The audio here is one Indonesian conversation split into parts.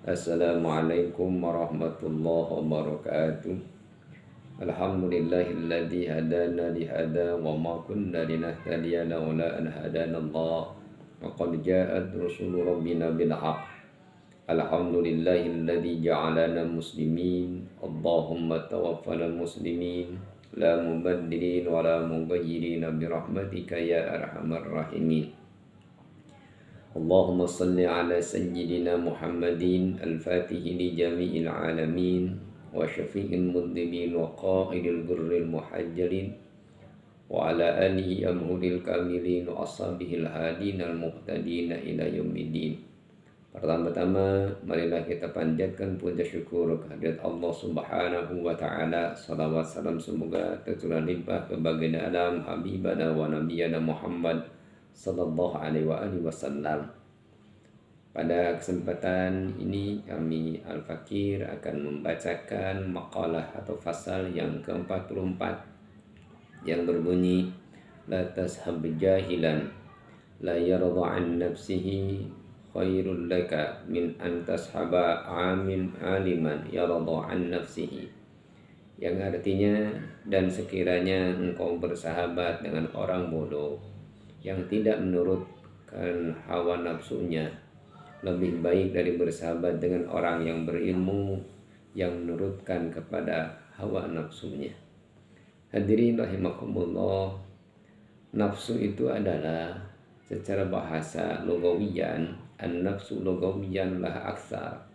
Assalamualaikum warahmatullahi wabarakatuh. Alhamdulillahilladzi hadana lihada wa ma kunna linahtadiya laula an hadanallah. Wa qad ja'at rusulu rabbina bil haqq. Alhamdulillahilladzi ja'alana muslimin. Allahumma tawaffana muslimin. La mubaddilin wa la mughayyirin bi rahmatika ya arhamar rahimin. Allahumma salli ala sayyidina Muhammadin al-fatihi li jami'il alamin wa syafi'il mudhibin wa qa'idil gurril muhajjalin wa ala alihi amhuril kamilin wa ashabihil hadin al-muhtadin ila yaumiddin. Pertama-tama marilah kita panjatkan puja syukur kehadirat Allah Subhanahu wa taala. Salawat salam semoga tercurah limpah ke baginda alam habibana wa nabiyana Muhammad sallallahu alaihi wasallam. Pada kesempatan ini kami Al-Fakir akan membacakan makalah atau fasal yang ke-44 yang berbunyi la tashab jahilan la yarda an nafsihi khairul laka min an tashaba amin aliman yarda an nafsihi, yang artinya dan sekiranya engkau bersahabat dengan orang bodoh yang tidak menurutkan hawa nafsunya, lebih baik dari bersahabat dengan orang yang berilmu yang menurutkan kepada hawa nafsunya. Hadirin rahimakumullah, nafsu itu adalah secara bahasa lugawiyan, an-nafsu lugawiyan lah aksar.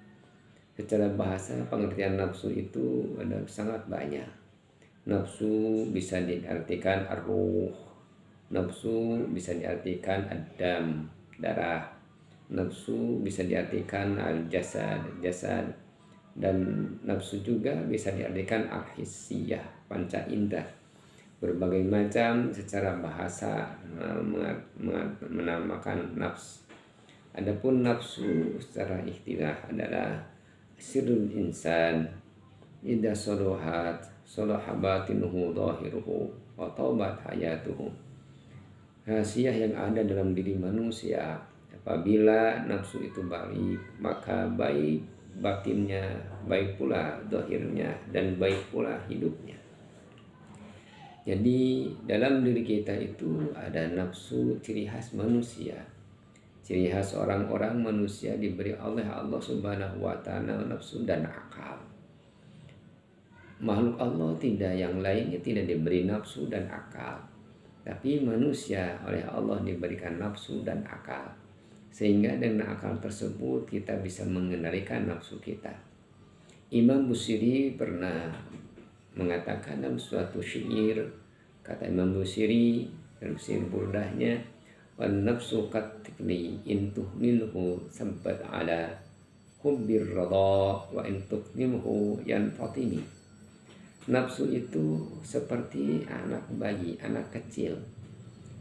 Secara bahasa pengertian nafsu itu ada sangat banyak. Nafsu bisa diartikan ar-ruh, nafsu bisa diartikan adam, darah. Nafsu bisa diartikan al-jasad, jasad. Dan nafsu juga bisa diartikan al-hissiyah, panca indera. Berbagai macam secara bahasa menamakan nafs. Adapun nafsu secara ikhtilaf adalah sirrul insan idza salahat salaha batinuhu zahiruhu wa taubat hayatuhu. Rahasia yang ada dalam diri manusia, apabila nafsu itu baik, maka baik batinnya, baik pula zahirnya, dan baik pula hidupnya. Jadi dalam diri kita itu ada nafsu, ciri khas manusia. Ciri khas orang-orang manusia diberi oleh Allah Subhanahu wa taala nafsu dan akal. Makhluk Allah tidak, yang lainnya tidak diberi nafsu dan akal. Tapi manusia oleh Allah diberikan nafsu dan akal. Sehingga dengan akal tersebut kita bisa mengendalikan nafsu kita. Imam Busiri pernah mengatakan dalam suatu syair, kata Imam Busiri dalam syair burdahnya, wan nafsu qatikli in tuhmilhu sambat ala hubbir radha wa in tuknimhu yanfatimi. Nafsu itu seperti anak bayi, anak kecil.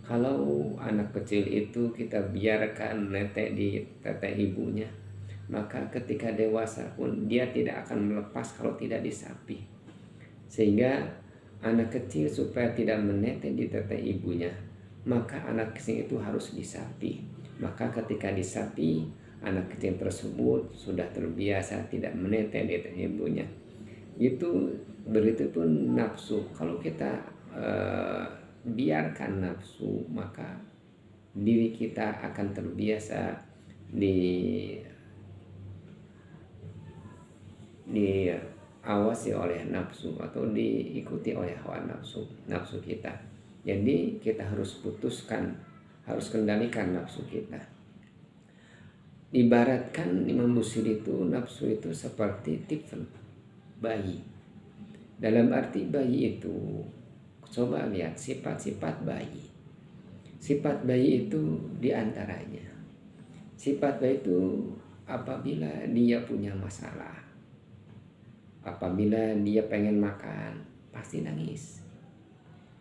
Kalau anak kecil itu kita biarkan netek di teteh ibunya, maka ketika dewasa pun dia tidak akan melepas kalau tidak disapi. Sehingga anak kecil supaya tidak menetek di teteh ibunya, maka anak kecil itu harus disapi. Maka ketika disapi, anak kecil tersebut sudah terbiasa tidak menetek di teteh ibunya. Itu begitu pun nafsu. Kalau kita biarkan nafsu, maka diri kita akan terbiasa diawasi oleh nafsu atau diikuti oleh hawa nafsu kita. Jadi kita harus putuskan, harus kendalikan nafsu kita. Ibaratkan Imam Busiri itu nafsu itu seperti tifl, bayi. Dalam arti bayi itu, coba lihat sifat-sifat bayi. Sifat bayi itu diantaranya, sifat bayi itu apabila dia punya masalah, apabila dia pengen makan pasti nangis,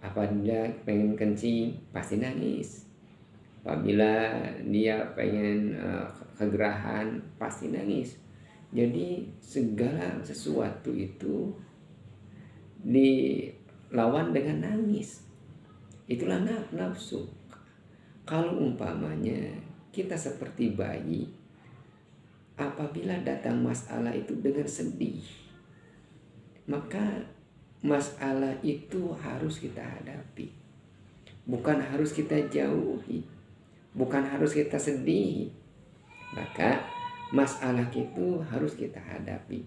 apabila pengen kencing pasti nangis, apabila dia pengen kegerahan pasti nangis. Jadi segala sesuatu itu dilawan dengan nangis. Itulah nafsu. Kalau umpamanya kita seperti bayi, apabila datang masalah itu dengan sedih, maka masalah itu harus kita hadapi. Bukan harus kita jauhi, bukan harus kita sedih. Maka masalah itu harus kita hadapi.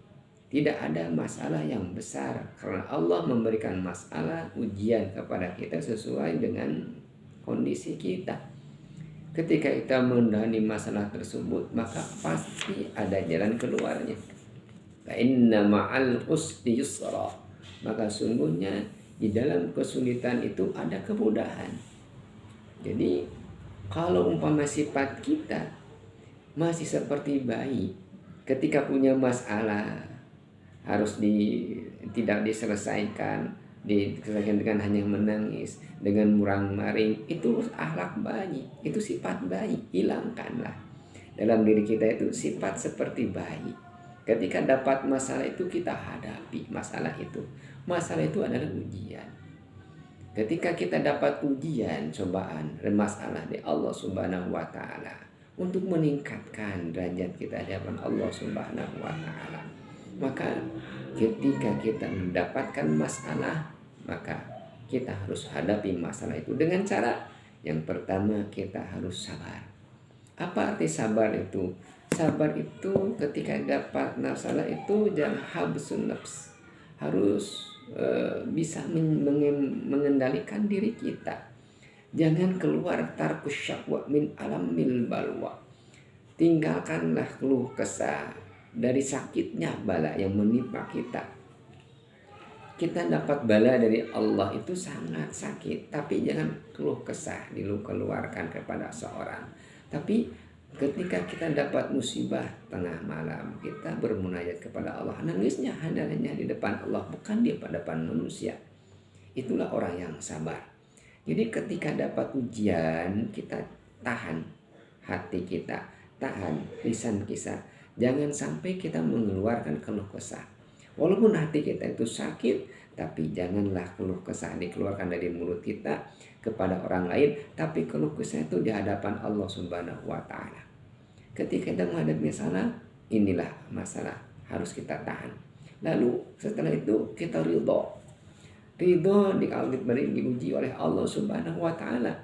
Tidak ada masalah yang besar, karena Allah memberikan masalah ujian kepada kita sesuai dengan kondisi kita. Ketika kita menghadapi masalah tersebut, maka pasti ada jalan keluarnya. Fa inna ma'al usri yusra. Maka sungguhnya di dalam kesulitan itu ada kemudahan. Jadi kalau umpama sifat kita masih seperti bayi, ketika punya masalah harus tidak diselesaikan, diselesaikan dengan hanya menangis, dengan murang-maring, itu akhlak bayi, itu sifat bayi. Hilangkanlah dalam diri kita itu sifat seperti bayi. Ketika dapat masalah itu kita hadapi masalah itu. Masalah itu adalah ujian. Ketika kita dapat ujian, cobaan dan masalah dari Allah Subhanahu wa taala untuk meningkatkan derajat kita di hadapan Allah Subhanahu wa taala. Maka ketika kita mendapatkan masalah, maka kita harus hadapi masalah itu dengan cara yang pertama, kita harus sabar. Apa arti sabar itu? Sabar itu ketika dapat masalah itu jangan habsun nafs, harus bisa mengendalikan diri kita. Jangan keluar tarkus syakwa min alamil balwa. Tinggalkanlah keluh kesah dari sakitnya bala yang menimpa kita. Kita dapat bala dari Allah itu sangat sakit, tapi jangan keluh kesah dikeluarkan kepada seorang. Tapi ketika kita dapat musibah tengah malam, kita bermunajat kepada Allah. Nangisnya hanya di depan Allah, bukan di depan manusia. Itulah orang yang sabar. Jadi ketika dapat ujian, kita tahan hati kita, tahan lisan kita. Jangan sampai kita mengeluarkan keluh kesah. Walaupun hati kita itu sakit, tapi janganlah keluh kesah dikeluarkan dari mulut kita kepada orang lain, tapi keluh kesah itu di hadapan Allah Subhanahu wa taala. Ketika kita menghadapi masalah, inilah masalah harus kita tahan. Lalu setelah itu kita ridho. Ridho diuji oleh Allah Subhanahu wa taala.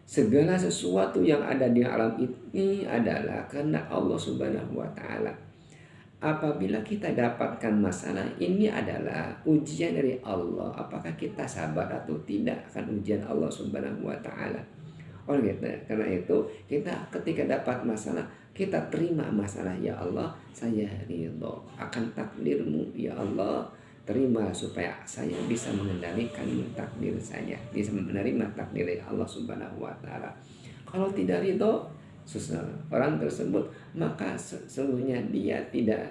Segala sesuatu yang ada di alam ini adalah karena Allah Subhanahu wa taala. Apabila kita dapatkan masalah, ini adalah ujian dari Allah. Apakah kita sabar atau tidak akan ujian Allah Subhanahu wa taala? Karena itu kita ketika dapat masalah, kita terima masalah. Ya Allah, saya ridho akan takdirmu. Ya Allah, terima supaya saya bisa mengendalikan takdir saya, bisa menerima takdir dari Allah Subhanahu wa taala. Kalau tidak ridho orang tersebut, maka sesungguhnya dia tidak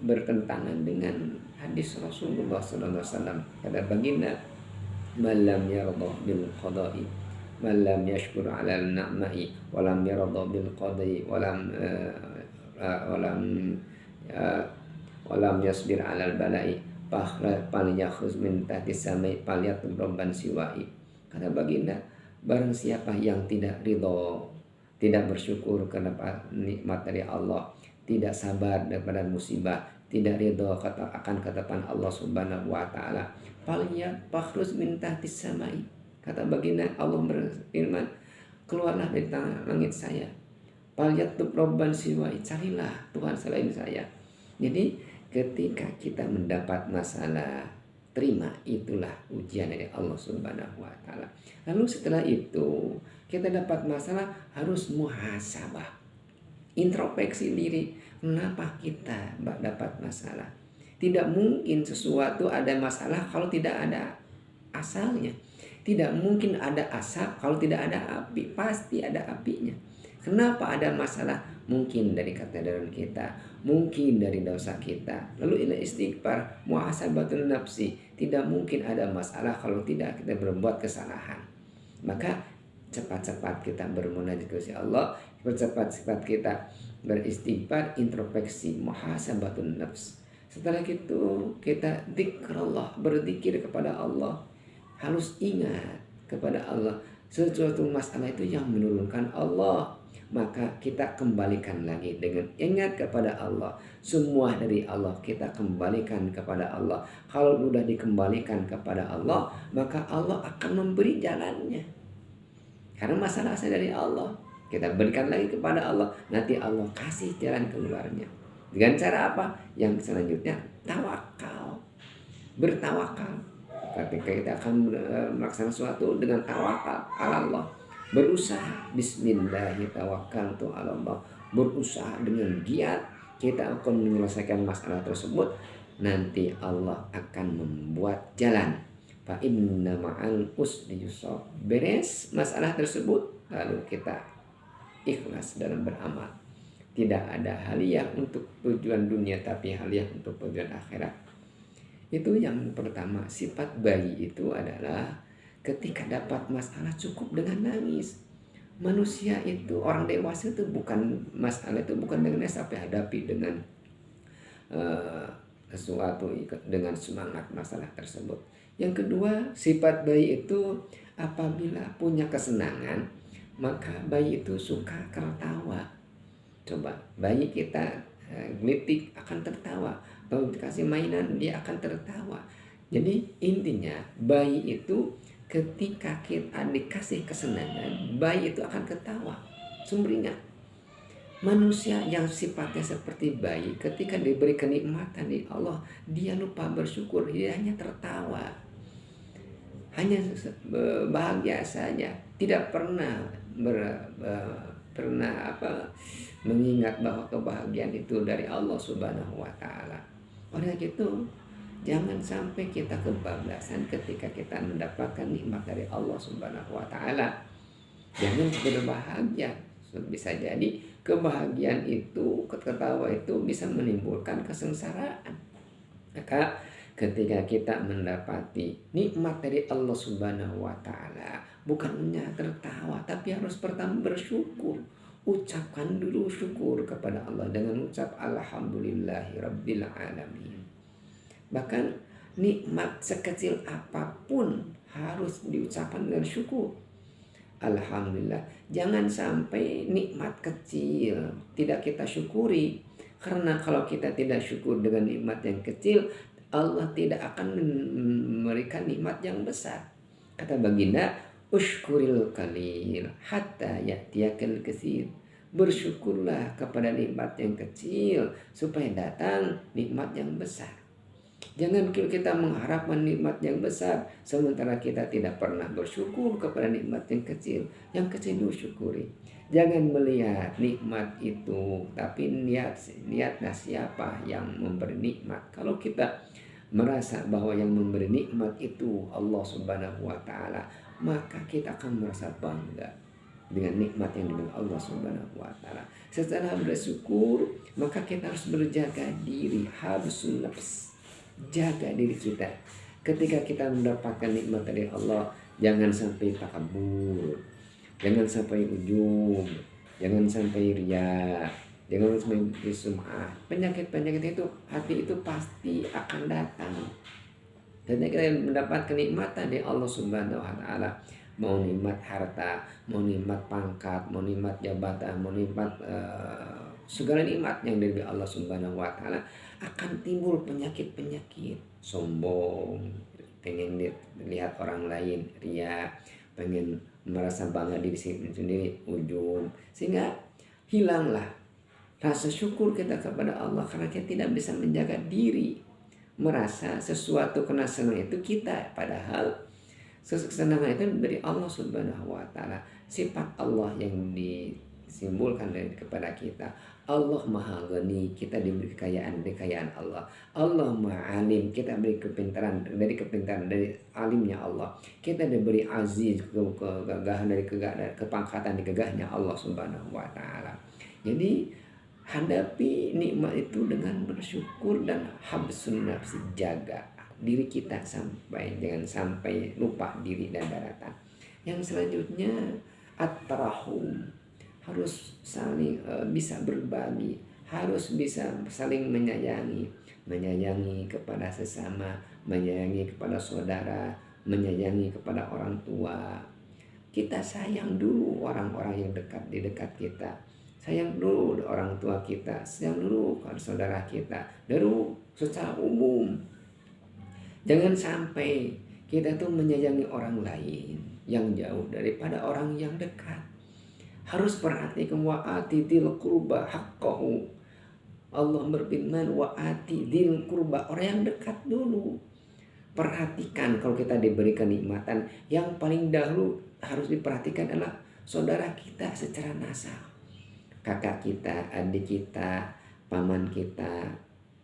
bertentangan dengan hadis Rasulullah sallallahu alaihi wasallam. Kata baginda, "Malam yarda bil qada'i, malam yashkur 'ala an-na'ma'i, wa lam yarda bil qada'i, wa lam yasbir 'ala al-bala'i, fal yakhuz min tahti samai fal yatrubban siwa'i." Kata baginda, barang siapa yang tidak ridho, tidak bersyukur karena nikmat dari Allah, tidak sabar daripada musibah, tidak ridho akan ketetapan Allah Subhanahu wa taala, fakhruz min tahtis samai. Kata baginda, Allah berfirman, keluarlah dari langit saya. Falyatub robban siwai, carilah Tuhan selain saya. Jadi ketika kita mendapat masalah, terima, itulah ujian dari Allah Subhanahu wa taala. Lalu setelah itu kita dapat masalah, harus muhasabah, introspeksi diri. Kenapa kita dapat masalah? Tidak mungkin sesuatu ada masalah kalau tidak ada asalnya. Tidak mungkin ada asap kalau tidak ada api. Pasti ada apinya. Kenapa ada masalah? Mungkin dari kesadaran kita, mungkin dari dosa kita. Lalu ila istighfar, muhasabatun nafsi. Tidak mungkin ada masalah kalau tidak kita berbuat kesalahan. Maka cepat-cepat kita bermunajat kepada Allah, cepat-cepat kita beristighfar, introspeksi, muhasabatun nafs. Setelah itu kita zikrullah, berzikir kepada Allah. Harus ingat kepada Allah. sesuatu masalah itu yang menurunkan Allah, maka kita kembalikan lagi dengan ingat kepada Allah. Semua dari Allah, kita kembalikan kepada Allah. Kalau sudah dikembalikan kepada Allah, maka Allah akan memberi jalannya. Karena masalah dari Allah, kita berikan lagi kepada Allah, nanti Allah kasih jalan keluarnya. Dengan cara apa? Yang selanjutnya tawakal, bertawakal. Ketika kita akan melaksanakan sesuatu dengan tawakal ala Allah, berusaha bismillahirrahmanirrahim, berusaha dengan giat, kita akan menyelesaikan masalah tersebut. Nanti Allah akan membuat jalan. Fa inna ma'al usri yusra. Beres masalah tersebut, lalu kita ikhlas dalam beramal. Tidak ada hadiah untuk tujuan dunia, tapi hadiah untuk tujuan akhirat. Itu yang pertama. Sifat bayi itu adalah ketika dapat masalah cukup dengan nangis. Manusia itu, orang dewasa itu bukan masalah itu bukan dengan sampai hadapi dengan sesuatu dengan semangat masalah tersebut. Yang kedua, sifat bayi itu apabila punya kesenangan, maka bayi itu suka tertawa. Coba bayi kita gelitik akan tertawa. Kalau dikasih mainan dia akan tertawa. Jadi intinya bayi itu ketika kita dikasih kesenangan, bayi itu akan ketawa, sumringah. Manusia yang sifatnya seperti bayi, ketika diberi kenikmatan dari Allah, dia lupa bersyukur, dia hanya tertawa, hanya bahagia saja, tidak pernah mengingat bahwa kebahagiaan itu dari Allah Subhanahu wa Ta'ala. Oleh itu, jangan sampai kita kebablasan ketika kita mendapatkan nikmat dari Allah Subhanahu wa Ta'ala. Jangan berbahagia. Bisa jadi kebahagiaan itu, ketawa itu bisa menimbulkan kesengsaraan. Maka ketika kita mendapati nikmat dari Allah Subhanahu wa Ta'ala, bukan hanya tertawa, tapi harus pertama bersyukur. Ucapkan dulu syukur kepada Allah dengan ucap alhamdulillahirabbil alamin. Bahkan nikmat sekecil apapun harus diucapkan dengan syukur. Alhamdulillah. Jangan sampai nikmat kecil tidak kita syukuri. Karena kalau kita tidak syukur dengan nikmat yang kecil, Allah tidak akan memberikan nikmat yang besar. Kata baginda, ushkuril qalil hatta ya'tiyakal katsir. Bersyukurlah kepada nikmat yang kecil supaya datang nikmat yang besar. Jangan kita mengharapkan nikmat yang besar sementara kita tidak pernah bersyukur kepada nikmat yang kecil. Yang kecil dulu syukuri. Jangan melihat nikmat itu, tapi lihatlah siapa yang memberi nikmat. Kalau kita merasa bahwa yang memberi nikmat itu Allah Subhanahu wa Ta'ala, maka kita akan merasa bangga dengan nikmat yang diberi Allah Subhanahu wa Ta'ala. Setelah bersyukur, maka kita harus berjaga diri, harus nafs, jaga diri kita. Ketika kita mendapatkan nikmat dari Allah, jangan sampai takabur, jangan sampai ujub, jangan sampai riya, jangan sampai sum'ah. Penyakit-penyakit itu, hati itu pasti akan datang. Dan kita mendapat kenikmatan dari Allah Subhanahu wa Ta'ala, mau nikmat harta, mau nikmat pangkat, mau nikmat jabatan, mau nikmat segala nikmat yang dari Allah Subhanahu wa Ta'ala, akan timbul penyakit-penyakit, sombong, pengen lihat orang lain, riya, pengen merasa bangga diri sendiri, ujub, sehingga hilanglah rasa syukur kita kepada Allah karena kita tidak bisa menjaga diri. Merasa sesuatu kena senang itu kita, padahal kesenangan itu dari Allah Subhanahu wa Ta'ala. Sifat Allah yang disimbolkan dari kepada kita. Allah Maha Ghani, kita diberi kekayaan Allah. Allah Maha Alim, kita beri kepintaran dari alimnya Allah. Kita diberi aziz, kegagahan dari kepangkatan di kegahnya Allah Subhanahu wa Ta'ala. Jadi hadapi nikmat itu dengan bersyukur dan habsun nafsi, jaga diri kita jangan sampai lupa diri dan daratan. Yang selanjutnya at-tarahum, harus saling bisa berbagi, harus bisa saling menyayangi kepada sesama, menyayangi kepada saudara, menyayangi kepada orang tua. kita sayang dulu orang-orang yang dekat di dekat kita. Sayang dulu orang tua kita, sayang dulu saudara kita, dulu secara umum. Jangan sampai kita tuh menyayangi orang lain yang jauh daripada orang yang dekat. Harus perhatikan wa'ati dil qurba haqqahu. Allah berfirman wa'ati dil qurba, orang yang dekat dulu. Perhatikan kalau kita diberi kenikmatan, yang paling dahulu harus diperhatikan adalah saudara kita secara nasab. Kakak kita, adik kita, paman kita,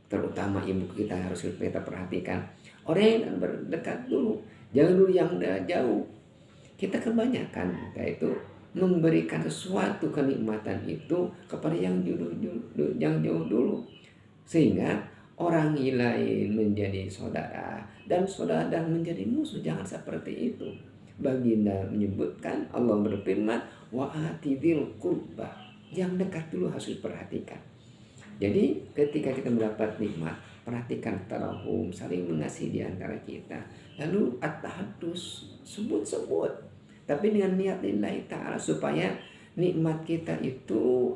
terutama ibu kita harus kita perhatikan. Orang yang berdekat dulu, jangan dulu yang jauh. Kita kebanyakan kita itu memberikan sesuatu kenikmatan itu kepada yang jauh dulu, sehingga orang lain menjadi saudara dan saudara dan menjadi musuh. Jangan seperti itu. Baginda menyebutkan, Allah berfirman wa'ati dzil qurba, yang dekat dulu harus diperhatikan. Jadi ketika kita mendapat nikmat, perhatikan tarahum, saling mengasihi di antara kita. Lalu at-tahaddus, sebut-sebut, tapi dengan niat lillahi ta'ala, supaya nikmat kita itu,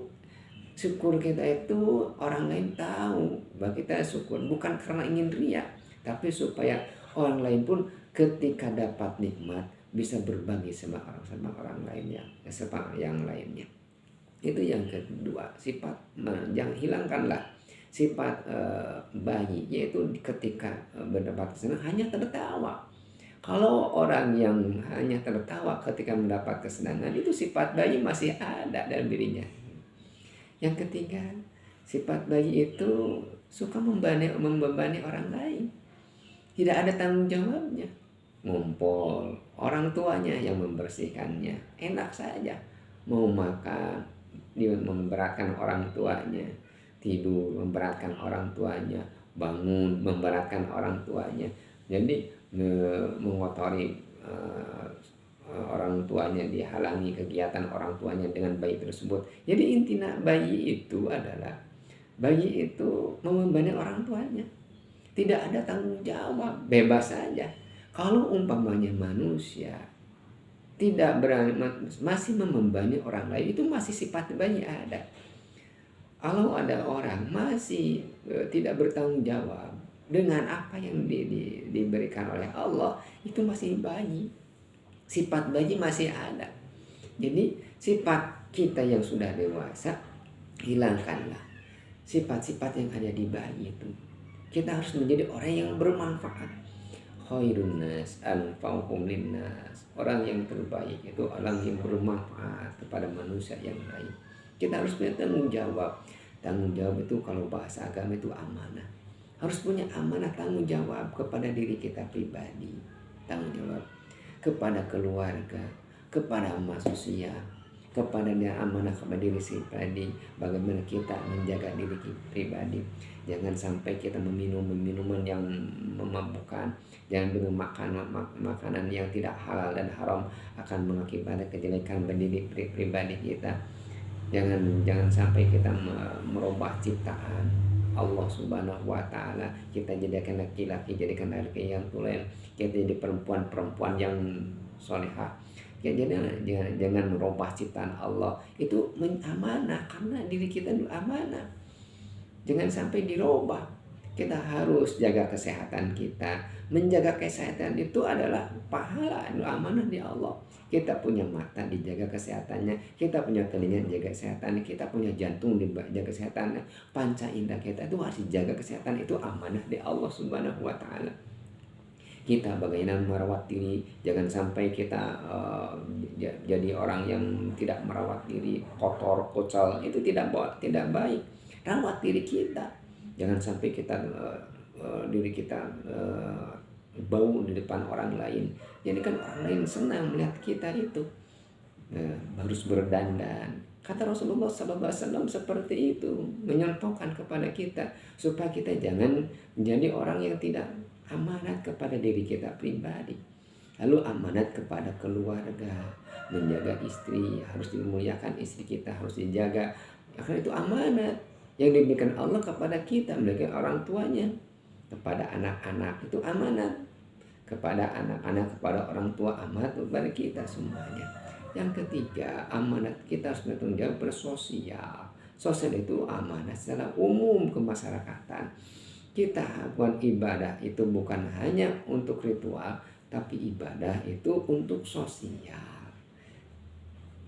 syukur kita itu orang lain tahu bahwa kita syukur, bukan karena ingin riya, tapi supaya orang lain pun ketika dapat nikmat bisa berbagi sama orang lainnya, sama yang lainnya. Itu yang kedua, sifat jangan hilangkanlah sifat bayi, yaitu ketika mendapat kesenangan hanya tertawa. Kalau orang yang hanya tertawa ketika mendapat kesenangan, itu sifat bayi masih ada dalam dirinya. Yang ketiga, sifat bayi itu suka membebani orang lain, tidak ada tanggung jawabnya. Ngumpul, orang tuanya yang membersihkannya, enak saja. Mau makan, dia memberatkan orang tuanya. Tidur, memberatkan orang tuanya. Bangun, memberatkan orang tuanya. Jadi mengotori orang tuanya, dihalangi kegiatan orang tuanya dengan bayi tersebut. Jadi intinya bayi itu adalah, bayi itu membebani orang tuanya, tidak ada tanggung jawab, bebas saja. Kalau umpamanya manusia tidak berani, masih membebani orang lain, itu masih sifat bayi ada. Kalau ada orang masih tidak bertanggung jawab dengan apa yang diberikan oleh Allah, itu masih bayi. Sifat bayi masih ada. Jadi sifat kita yang sudah dewasa, hilangkanlah sifat-sifat yang ada di bayi itu. Kita harus menjadi orang yang bermanfaat. Khairun nas anfa'uhum linnas. Orang yang terbaik itu orang yang bermanfaat kepada manusia yang lain. Kita harus punya tanggung jawab. Tanggung jawab itu kalau bahasa agama itu amanah. Harus punya amanah, tanggung jawab kepada diri kita pribadi, tanggung jawab kepada keluarga, kepada manusia, kepada dia amanah kepada diri pribadi. Bagaimana kita menjaga diri pribadi. Jangan sampai kita meminum minuman yang memabukkan. Jangan minum makanan yang tidak halal dan haram, akan mengakibatkan kejelekan bagi diri pribadi kita. Jangan sampai kita merubah ciptaan Allah Subhanahu wa Ta'ala. Kita jadikan laki-laki, jadikan laki yang tulen, kita jadi perempuan yang solehah. Ya, jangan merubah ciptaan Allah. Itu amanah, karena diri kita itu amanah. Jangan sampai dirubah. Kita harus jaga kesehatan kita. Menjaga kesehatan itu adalah pahala, itu amanah di Allah. Kita punya mata, dijaga kesehatannya. Kita punya telinga, dijaga kesehatannya. Kita punya jantung, dijaga kesehatannya. Panca indera kita itu harus dijaga kesehatan. Itu amanah di Allah Subhanahu wa Ta'ala. Kita bagaimana merawat diri. Jangan sampai kita jadi orang yang tidak merawat diri, kotor, kocal. Itu tidak baik. Rawat diri kita. Jangan sampai kita diri kita bau di depan orang lain. Jadi kan orang lain senang melihat kita itu harus berdandan. Kata Rasulullah SAW seperti itu, menyontohkan kepada kita supaya kita jangan menjadi orang yang tidak amanat kepada diri kita pribadi. Lalu amanat kepada keluarga, menjaga istri, harus dimuliakan istri kita, harus dijaga. Karena itu amanat yang diberikan Allah kepada kita, memberikan orang tuanya, kepada anak-anak itu amanat, kepada anak-anak, kepada orang tua, amanat kepada kita semuanya. Yang ketiga, amanat kita harus bertanggung jawab bersosial. Sosial itu amanat secara umum kemasyarakatan. Kita buat ibadah itu bukan hanya untuk ritual, tapi ibadah itu untuk sosial.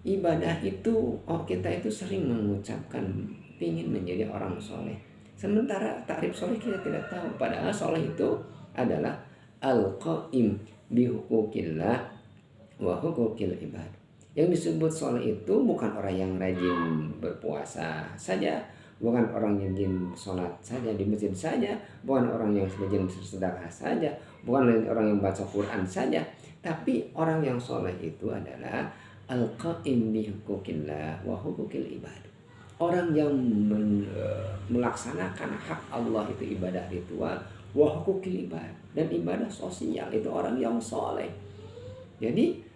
Ibadah itu, kita itu sering mengucapkan ingin menjadi orang soleh. Sementara takrif soleh kita tidak tahu. Padahal soleh itu adalah al-qaim bihukukillah wa hukukil ibad. Yang disebut soleh itu bukan orang yang rajin berpuasa saja, bukan orang yang rajin sholat saja di masjid saja, bukan orang yang rajin bersedekah saja, bukan orang yang baca Quran saja, tapi orang yang soleh itu adalah al-qaim bihukukillah wa hukukil ibad. Orang yang melaksanakan hak Allah itu ibadah ritual, wa hukukil ibad, dan ibadah sosial itu orang yang soleh. Jadi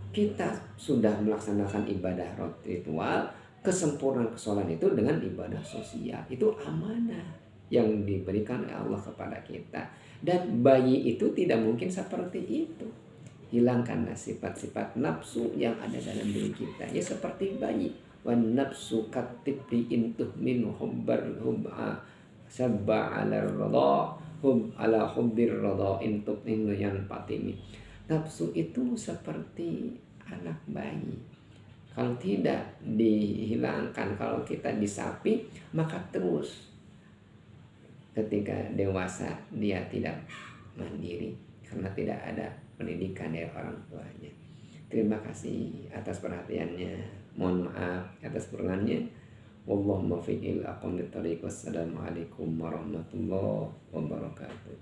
kita sudah melaksanakan ibadah ritual, kesempurnaan kesolehan itu dengan ibadah sosial. Itu amanah yang diberikan oleh Allah kepada kita. Dan bayi itu tidak mungkin seperti itu. Hilangkanlah sifat-sifat nafsu yang ada dalam diri kita. Ya seperti bayi. Wan nafsu katibli intuh min hubbar hub'a sabba ala radha hub ala hubbir radha intuh inu yan patimi. Nafsu itu seperti anak bayi. Kalau tidak dihilangkan, kalau kita disapi, maka terus ketika dewasa dia tidak mandiri karena tidak ada pendidikan dari orang tuanya. Terima kasih atas perhatiannya. Mohon maaf atas perkenannya. Wallahumma fiqil aqam li tariq. Wassalamualaikum warahmatullahi wabarakatuh.